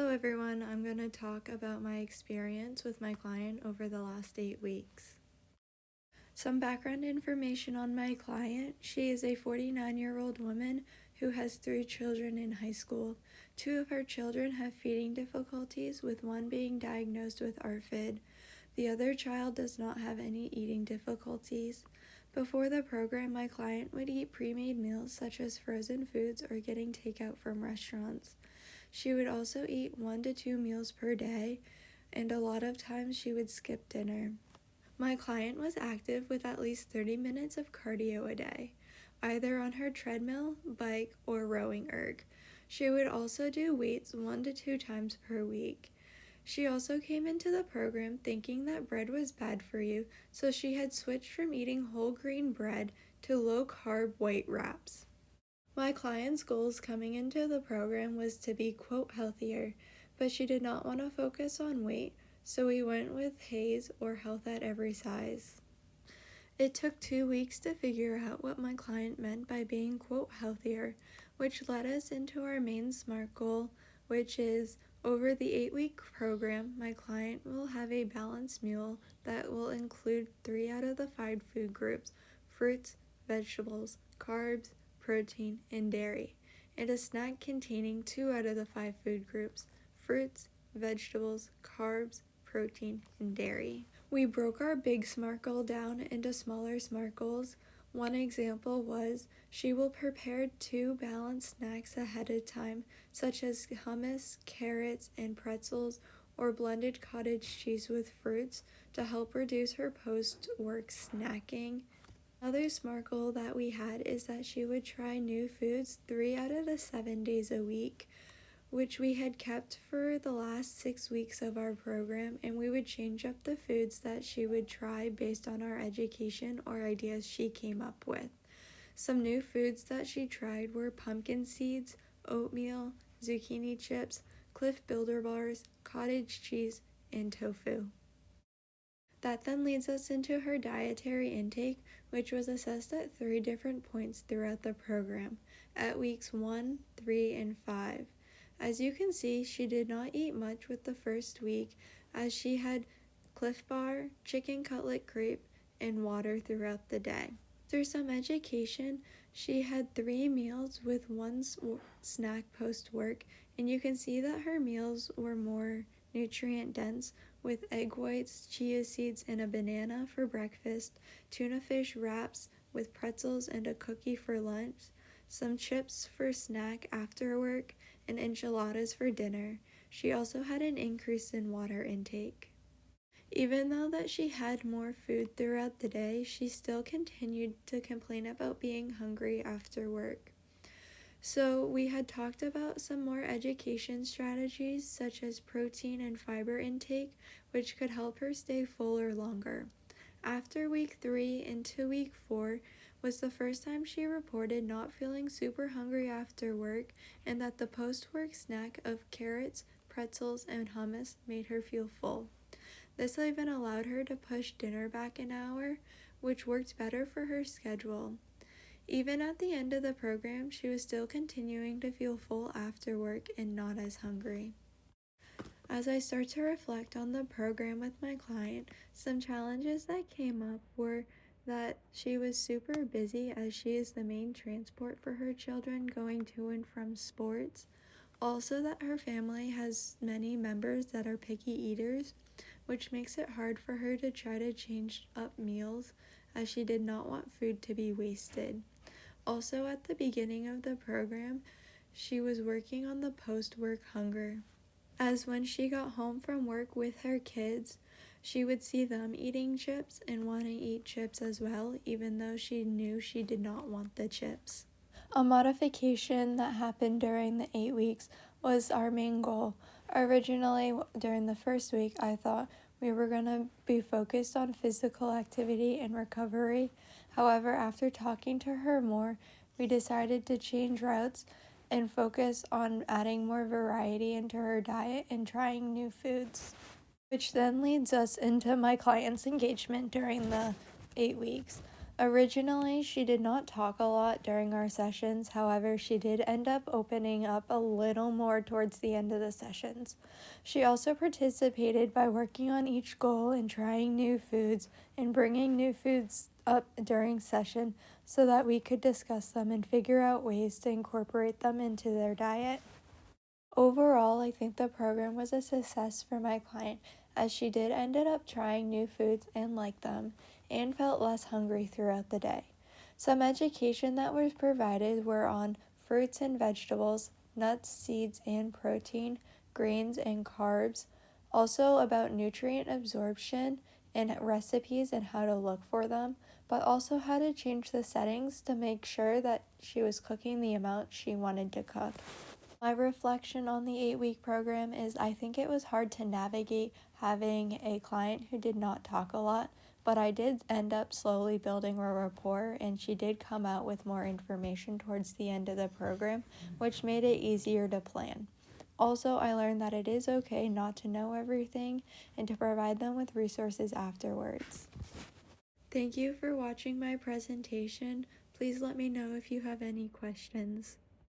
Hello everyone, I'm going to talk about my experience with my client over the last 8 weeks. Some background information on my client. She is a 49-year-old woman who has 3 children in high school. 2 of her children have feeding difficulties, with one being diagnosed with ARFID. The other child does not have any eating difficulties. Before the program, my client would eat pre-made meals such as frozen foods or getting takeout from restaurants. She would also eat 1 to 2 meals per day, and a lot of times she would skip dinner. My client was active with at least 30 minutes of cardio a day, either on her treadmill, bike, or rowing erg. She would also do weights 1 to 2 times per week. She also came into the program thinking that bread was bad for you, so she had switched from eating whole grain bread to low-carb white wraps. My client's goals coming into the program was to be, quote, healthier, but she did not want to focus on weight, so we went with HAZE, or health at every size. It took 2 weeks to figure out what my client meant by being, quote, healthier, which led us into our main SMART goal, which is, over the 8-week program, my client will have a balanced meal that will include 3 out of the 5 food groups: fruits, vegetables, carbs, protein, and dairy, and a snack containing 2 out of the 5 food groups: fruits, vegetables, carbs, protein, and dairy. We broke our big SMART goal down into smaller SMART goals. One example was she will prepare 2 balanced snacks ahead of time, such as hummus, carrots, and pretzels, or blended cottage cheese with fruits to help reduce her post-work snacking. Another SMART goal that we had is that she would try new foods 3 out of the 7 days a week, which we had kept for the last 6 weeks of our program, and we would change up the foods that she would try based on our education or ideas she came up with. Some new foods that she tried were pumpkin seeds, oatmeal, zucchini chips, Cliff Builder bars, cottage cheese, and tofu. That then leads us into her dietary intake, which was assessed at 3 different points throughout the program, at weeks 1, 3, and 5. As you can see, she did not eat much with the first week, as she had Cliff Bar, chicken cutlet crepe, and water throughout the day. Through some education, she had 3 meals with 1 snack post-work, and you can see that her meals were more nutrient dense, with egg whites, chia seeds, and a banana for breakfast, tuna fish wraps with pretzels and a cookie for lunch, some chips for snack after work, and enchiladas for dinner. She also had an increase in water intake. Even though that she had more food throughout the day, she still continued to complain about being hungry after work. So we had talked about some more education strategies such as protein and fiber intake, which could help her stay fuller longer. After week 3 into week 4 was the first time she reported not feeling super hungry after work, and that the post-work snack of carrots, pretzels, and hummus made her feel full. This even allowed her to push dinner back an hour, which worked better for her schedule. Even at the end of the program, she was still continuing to feel full after work and not as hungry. As I start to reflect on the program with my client, some challenges that came up were that she was super busy, as she is the main transport for her children going to and from sports. Also, that her family has many members that are picky eaters, which makes it hard for her to try to change up meals, as she did not want food to be wasted. Also, at the beginning of the program, she was working on the post-work hunger, as when she got home from work with her kids, she would see them eating chips and want to eat chips as well, even though she knew she did not want the chips. A modification that happened during the 8 weeks was our main goal. Originally, during the first week, I thought we were going to be focused on physical activity and recovery. However, after talking to her more, we decided to change routes and focus on adding more variety into her diet and trying new foods, which then leads us into my client's engagement during the 8 weeks. Originally, she did not talk a lot during our sessions. However, she did end up opening up a little more towards the end of the sessions. She also participated by working on each goal and trying new foods and bringing new foods up during session so that we could discuss them and figure out ways to incorporate them into their diet. Overall, I think the program was a success for my client as she did ended up trying new foods and liked them and felt less hungry throughout the day. Some education that was provided were on fruits and vegetables, nuts, seeds, and protein, grains and carbs, also about nutrient absorption and recipes and how to look for them, but also how to change the settings to make sure that she was cooking the amount she wanted to cook. My reflection on the 8-week program is I think it was hard to navigate having a client who did not talk a lot, but I did end up slowly building a rapport, and she did come out with more information towards the end of the program, which made it easier to plan. Also, I learned that it is okay not to know everything and to provide them with resources afterwards. Thank you for watching my presentation. Please let me know if you have any questions.